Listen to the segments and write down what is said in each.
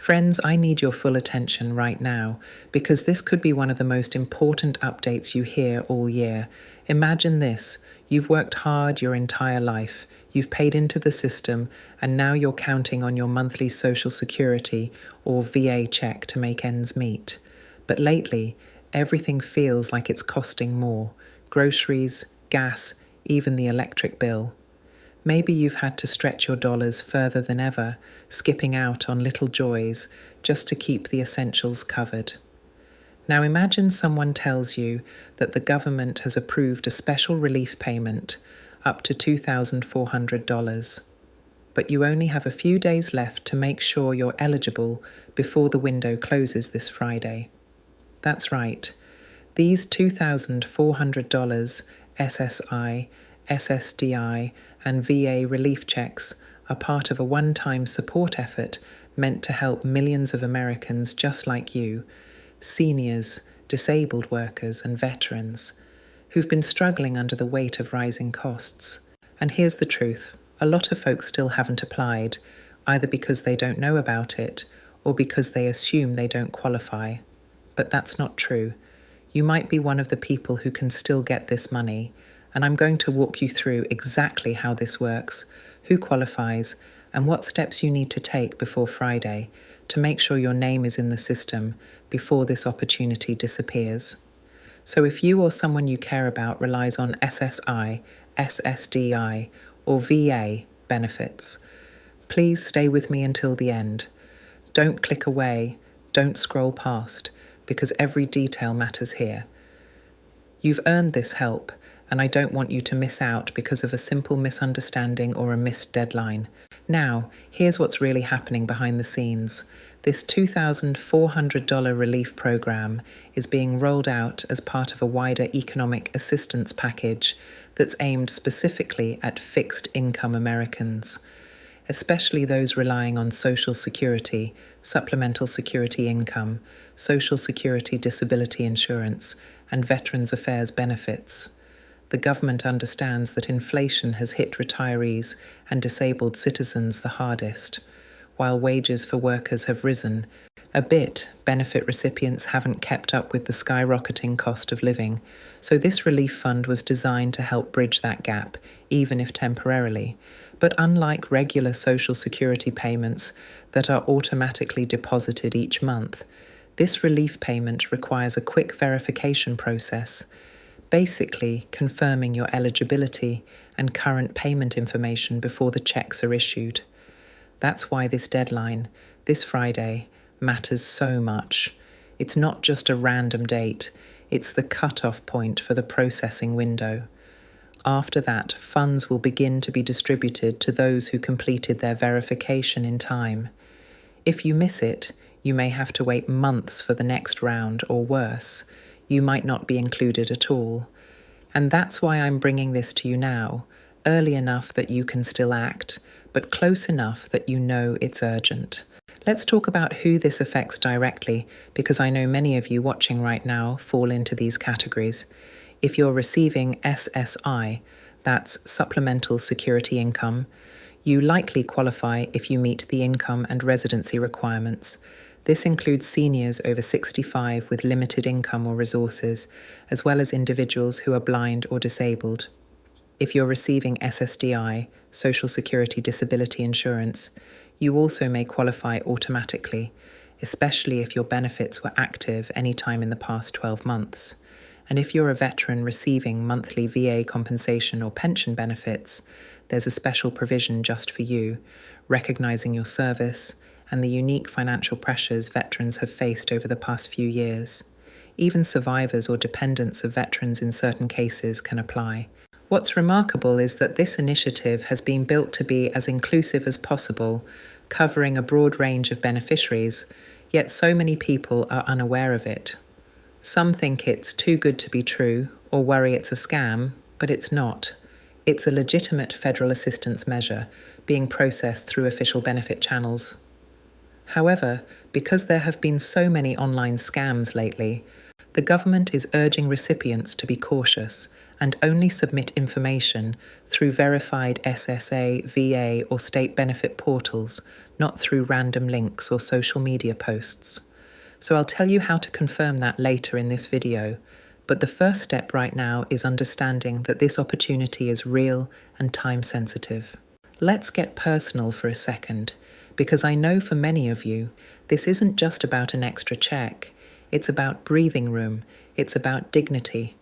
Friends, I need your full attention right now because this could be one of the most important updates you hear all year. Imagine this: you've worked hard your entire life, you've paid into the system, and now you're counting on your monthly Social Security or VA check to make ends meet. But lately, everything feels like it's costing more: groceries, gas, even the electric bill. Maybe you've had to stretch your dollars further than ever, skipping out on little joys just to keep the essentials covered. Now imagine someone tells you that the government has approved a special relief payment up to $2,400, but you only have a few days left to make sure you're eligible before the window closes this Friday. That's right. These $2,400 SSI, SSDI, and VA relief checks are part of a one-time support effort meant to help millions of Americans just like you, seniors, disabled workers, and veterans, who've been struggling under the weight of rising costs. And here's the truth: a lot of folks still haven't applied, either because they don't know about it or because they assume they don't qualify. But that's not true. You might be one of the people who can still get this money, and I'm going to walk you through exactly how this works, who qualifies, and what steps you need to take before Friday to make sure your name is in the system before this opportunity disappears. So if you or someone you care about relies on SSI, SSDI, or VA benefits, please stay with me until the end. Don't click away, don't scroll past, because every detail matters here. You've earned this help, and I don't want you to miss out because of a simple misunderstanding or a missed deadline. Now, here's what's really happening behind the scenes. This $2,400 relief program is being rolled out as part of a wider economic assistance package that's aimed specifically at fixed-income Americans, especially those relying on Social Security, supplemental security income, Social Security disability insurance, and Veterans Affairs benefits. The government understands that inflation has hit retirees and disabled citizens the hardest. While wages for workers have risen a bit, benefit recipients haven't kept up with the skyrocketing cost of living. So this relief fund was designed to help bridge that gap, even if temporarily. But unlike regular Social Security payments that are automatically deposited each month, this relief payment requires a quick verification process, basically confirming your eligibility and current payment information before the checks are issued. That's why this deadline, this Friday, matters so much. It's not just a random date, it's the cutoff point for the processing window. After that, funds will begin to be distributed to those who completed their verification in time. If you miss it, you may have to wait months for the next round, or worse, you might not be included at all. And that's why I'm bringing this to you now, early enough that you can still act, but close enough that you know it's urgent. Let's talk about who this affects directly, because I know many of you watching right now fall into these categories. If you're receiving SSI, that's Supplemental Security Income, you likely qualify if you meet the income and residency requirements. This includes seniors over 65 with limited income or resources, as well as individuals who are blind or disabled. If you're receiving SSDI, Social Security Disability Insurance, you also may qualify automatically, especially if your benefits were active any time in the past 12 months. And if you're a veteran receiving monthly VA compensation or pension benefits, there's a special provision just for you, recognizing your service and the unique financial pressures veterans have faced over the past few years. Even survivors or dependents of veterans in certain cases can apply. What's remarkable is that this initiative has been built to be as inclusive as possible, covering a broad range of beneficiaries, yet so many people are unaware of it. Some think it's too good to be true or worry it's a scam, but it's not. It's a legitimate federal assistance measure being processed through official benefit channels. However, because there have been so many online scams lately, the government is urging recipients to be cautious and only submit information through verified SSA, VA, or state benefit portals, not through random links or social media posts. So I'll tell you how to confirm that later in this video, but the first step right now is understanding that this opportunity is real and time sensitive. Let's get personal for a second, because I know for many of you, this isn't just about an extra check. It's about breathing room. It's about dignity.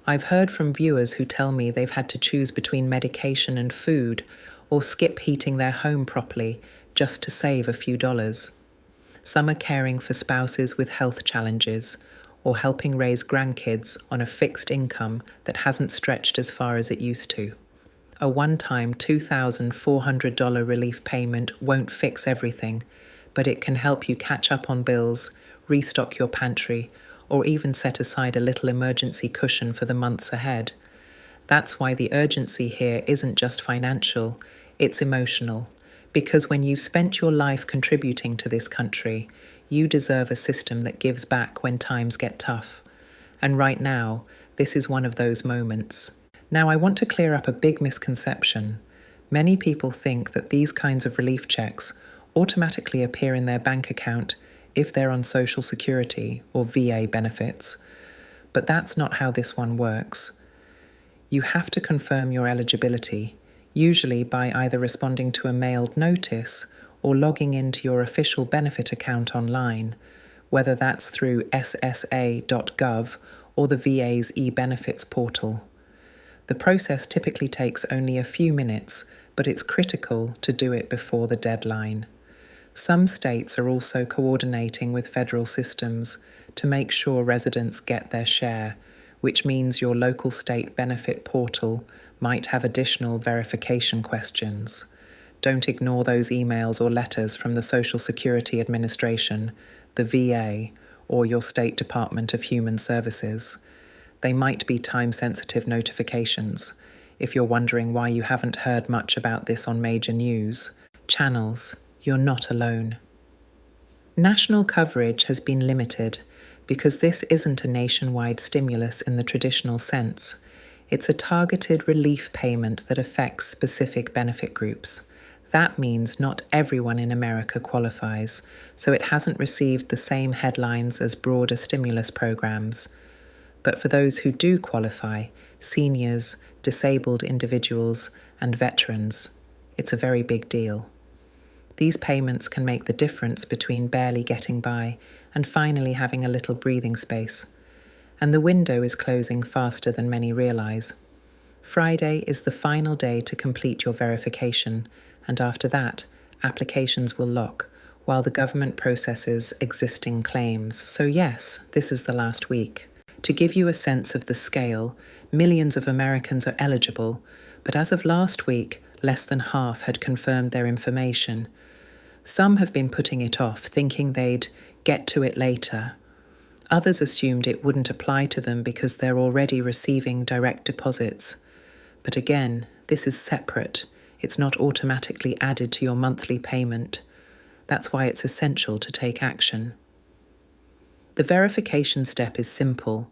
I've heard from viewers who tell me they've had to choose between medication and food, or skip heating their home properly just to save a few dollars. Some are caring for spouses with health challenges, or helping raise grandkids on a fixed income that hasn't stretched as far as it used to. A one-time $2,400 relief payment won't fix everything, but it can help you catch up on bills, restock your pantry, or even set aside a little emergency cushion for the months ahead. That's why the urgency here isn't just financial, it's emotional. Because when you've spent your life contributing to this country, you deserve a system that gives back when times get tough. And right now, this is one of those moments. Now, I want to clear up a big misconception. Many people think that these kinds of relief checks automatically appear in their bank account if they're on Social Security or VA benefits. But that's not how this one works. You have to confirm your eligibility, usually by either responding to a mailed notice or logging into your official benefit account online, whether that's through ssa.gov or the VA's e-benefits portal. The process typically takes only a few minutes, but it's critical to do it before the deadline. Some states are also coordinating with federal systems to make sure residents get their share, which means your local state benefit portal might have additional verification questions. Don't ignore those emails or letters from the Social Security Administration, the VA, or your State Department of Human Services. They might be time-sensitive notifications. If you're wondering why you haven't heard much about this on major news channels, you're not alone. National coverage has been limited because this isn't a nationwide stimulus in the traditional sense. It's a targeted relief payment that affects specific benefit groups. That means not everyone in America qualifies, so it hasn't received the same headlines as broader stimulus programs. But for those who do qualify, seniors, disabled individuals, and veterans, it's a very big deal. These payments can make the difference between barely getting by and finally having a little breathing space. And the window is closing faster than many realize. Friday is the final day to complete your verification, and after that, applications will lock while the government processes existing claims. So yes, this is the last week. To give you a sense of the scale, millions of Americans are eligible, but as of last week, less than half had confirmed their information. Some have been putting it off, thinking they'd get to it later. Others assumed it wouldn't apply to them because they're already receiving direct deposits. But again, this is separate. It's not automatically added to your monthly payment. That's why it's essential to take action. The verification step is simple.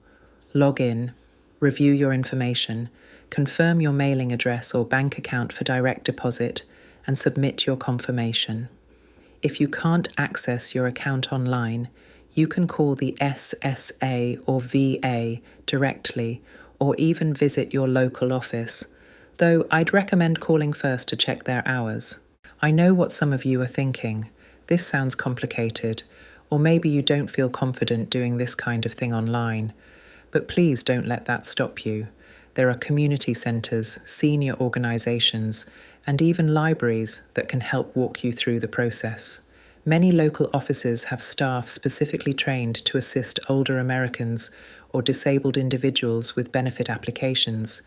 Log in, review your information, confirm your mailing address or bank account for direct deposit, and submit your confirmation. If you can't access your account online, you can call the SSA or VA directly, or even visit your local office, though I'd recommend calling first to check their hours. I know what some of you are thinking. This sounds complicated, or maybe you don't feel confident doing this kind of thing online. But please don't let that stop you. There are community centres, senior organisations, and even libraries that can help walk you through the process. Many local offices have staff specifically trained to assist older Americans or disabled individuals with benefit applications.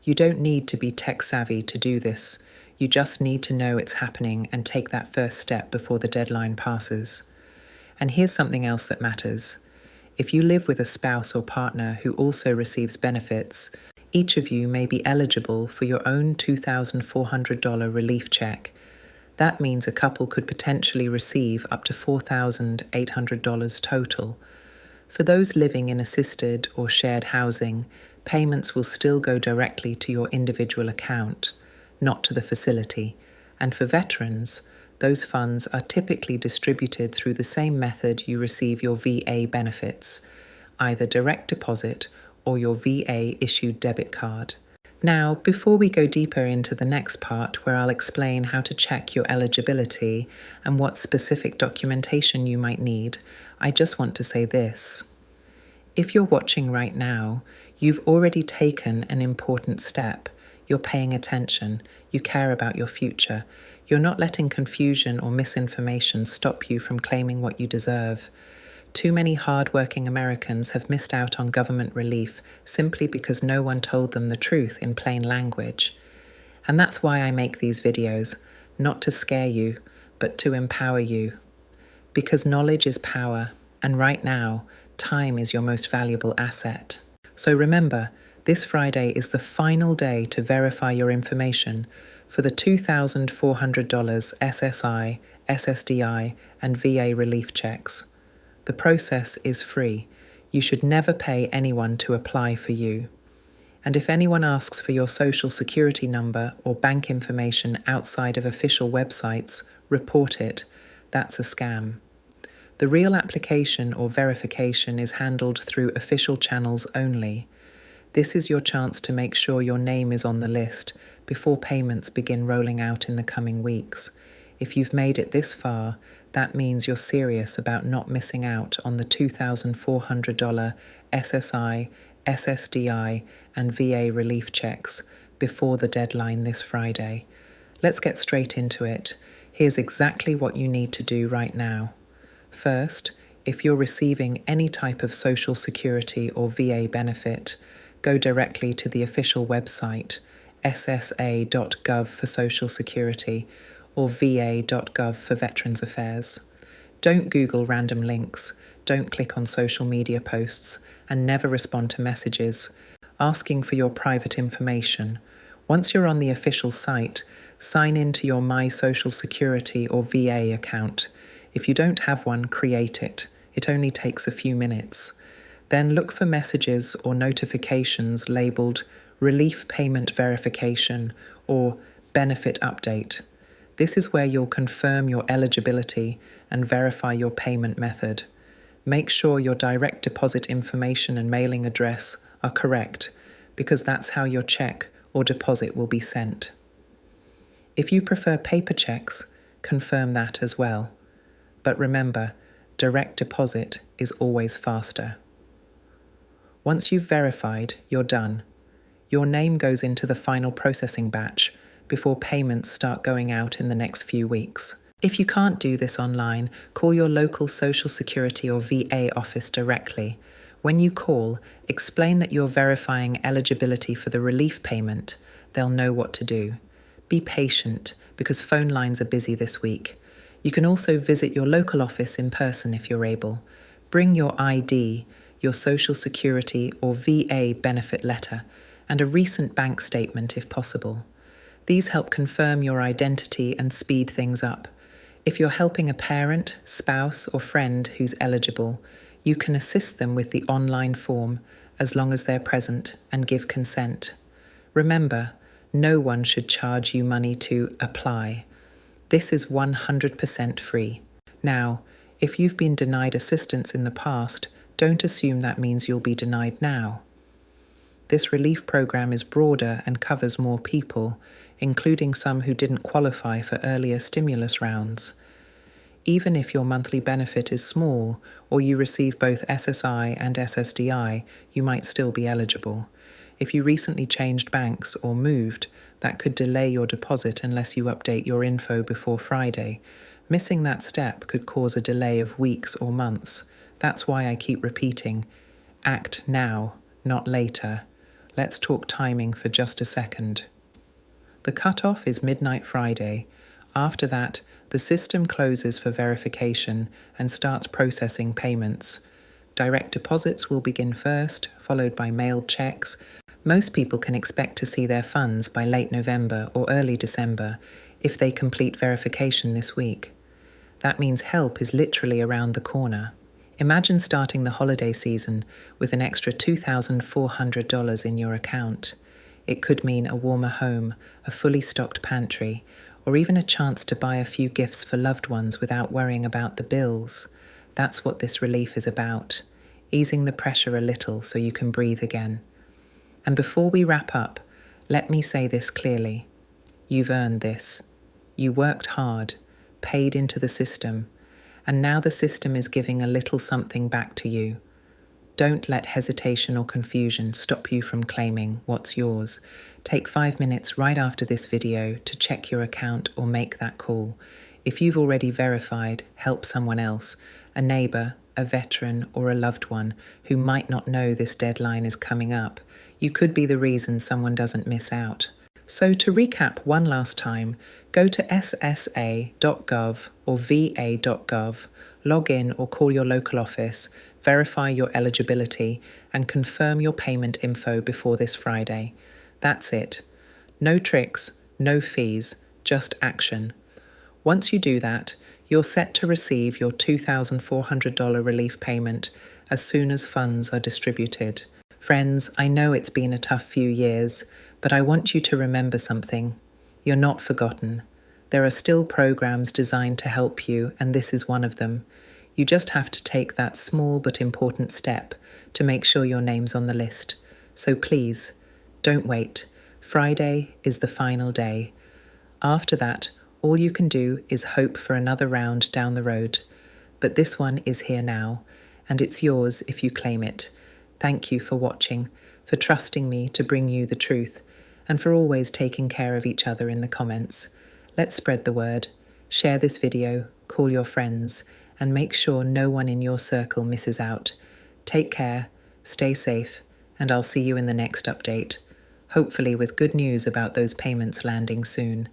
You don't need to be tech-savvy to do this. You just need to know it's happening and take that first step before the deadline passes. And here's something else that matters. If you live with a spouse or partner who also receives benefits, each of you may be eligible for your own $2,400 relief check. That means a couple could potentially receive up to $4,800 total. For those living in assisted or shared housing, payments will still go directly to your individual account, not to the facility. And for veterans, those funds are typically distributed through the same method you receive your VA benefits, either direct deposit or your VA-issued debit card. Now, before we go deeper into the next part where I'll explain how to check your eligibility and what specific documentation you might need, I just want to say this. If you're watching right now, you've already taken an important step. You're paying attention. You care about your future. You're not letting confusion or misinformation stop you from claiming what you deserve. Too many hard-working Americans have missed out on government relief simply because no one told them the truth in plain language. And that's why I make these videos, not to scare you, but to empower you. Because knowledge is power, and right now, time is your most valuable asset. So remember, this Friday is the final day to verify your information for the $2,400 SSI, SSDI, and VA relief checks. The process is free. You should never pay anyone to apply for you. And if anyone asks for your social security number or bank information outside of official websites, report it. That's a scam. The real application or verification is handled through official channels only. This is your chance to make sure your name is on the list before payments begin rolling out in the coming weeks. If you've made it this far, that means you're serious about not missing out on the $2,400 SSI, SSDI, and VA relief checks before the deadline this Friday. Let's get straight into it. Here's exactly what you need to do right now. First, if you're receiving any type of Social Security or VA benefit, go directly to the official website, ssa.gov for Social Security, or va.gov for Veterans Affairs. Don't Google random links, don't click on social media posts, and never respond to messages asking for your private information. Once you're on the official site, sign in to your My Social Security or VA account. If you don't have one, create it. It only takes a few minutes. Then look for messages or notifications labeled Relief Payment Verification or Benefit Update. This is where you'll confirm your eligibility and verify your payment method. Make sure your direct deposit information and mailing address are correct, because that's how your check or deposit will be sent. If you prefer paper checks, confirm that as well. But remember, direct deposit is always faster. Once you've verified, you're done. Your name goes into the final processing batch before payments start going out in the next few weeks. If you can't do this online, call your local Social Security or VA office directly. When you call, explain that you're verifying eligibility for the relief payment. They'll know what to do. Be patient, because phone lines are busy this week. You can also visit your local office in person if you're able. Bring your ID, your Social Security or VA benefit letter, and a recent bank statement if possible. These help confirm your identity and speed things up. If you're helping a parent, spouse, or friend who's eligible, you can assist them with the online form as long as they're present and give consent. Remember, no one should charge you money to apply. This is 100% free. Now, if you've been denied assistance in the past, don't assume that means you'll be denied now. This relief program is broader and covers more people, including some who didn't qualify for earlier stimulus rounds. Even if your monthly benefit is small, or you receive both SSI and SSDI, you might still be eligible. If you recently changed banks or moved, that could delay your deposit unless you update your info before Friday. Missing that step could cause a delay of weeks or months. That's why I keep repeating, act now, not later. Let's talk timing for just a second. The cutoff is midnight Friday. After that, the system closes for verification and starts processing payments. Direct deposits will begin first, followed by mailed checks. Most people can expect to see their funds by late November or early December if they complete verification this week. That means help is literally around the corner. Imagine starting the holiday season with an extra $2,400 in your account. It could mean a warmer home, a fully stocked pantry, or even a chance to buy a few gifts for loved ones without worrying about the bills. That's what this relief is about, easing the pressure a little so you can breathe again. And before we wrap up, let me say this clearly. You've earned this. You worked hard, paid into the system, and now the system is giving a little something back to you. Don't let hesitation or confusion stop you from claiming what's yours. Take 5 minutes right after this video to check your account or make that call. If you've already verified, help someone else, a neighbour, a veteran, or a loved one who might not know this deadline is coming up. You could be the reason someone doesn't miss out. So to recap one last time, go to ssa.gov or va.gov, log in or call your local office, verify your eligibility, and confirm your payment info before this Friday. That's it. No tricks, no fees, just action. Once you do that, you're set to receive your $2,400 relief payment as soon as funds are distributed. Friends, I know it's been a tough few years, but I want you to remember something. You're not forgotten. There are still programs designed to help you, and this is one of them. You just have to take that small but important step to make sure your name's on the list. So please, don't wait. Friday is the final day. After that, all you can do is hope for another round down the road. But this one is here now, and it's yours if you claim it. Thank you for watching, for trusting me to bring you the truth, and for always taking care of each other in the comments. Let's spread the word. Share this video, call your friends, and make sure no one in your circle misses out. Take care, stay safe, and I'll see you in the next update, hopefully with good news about those payments landing soon.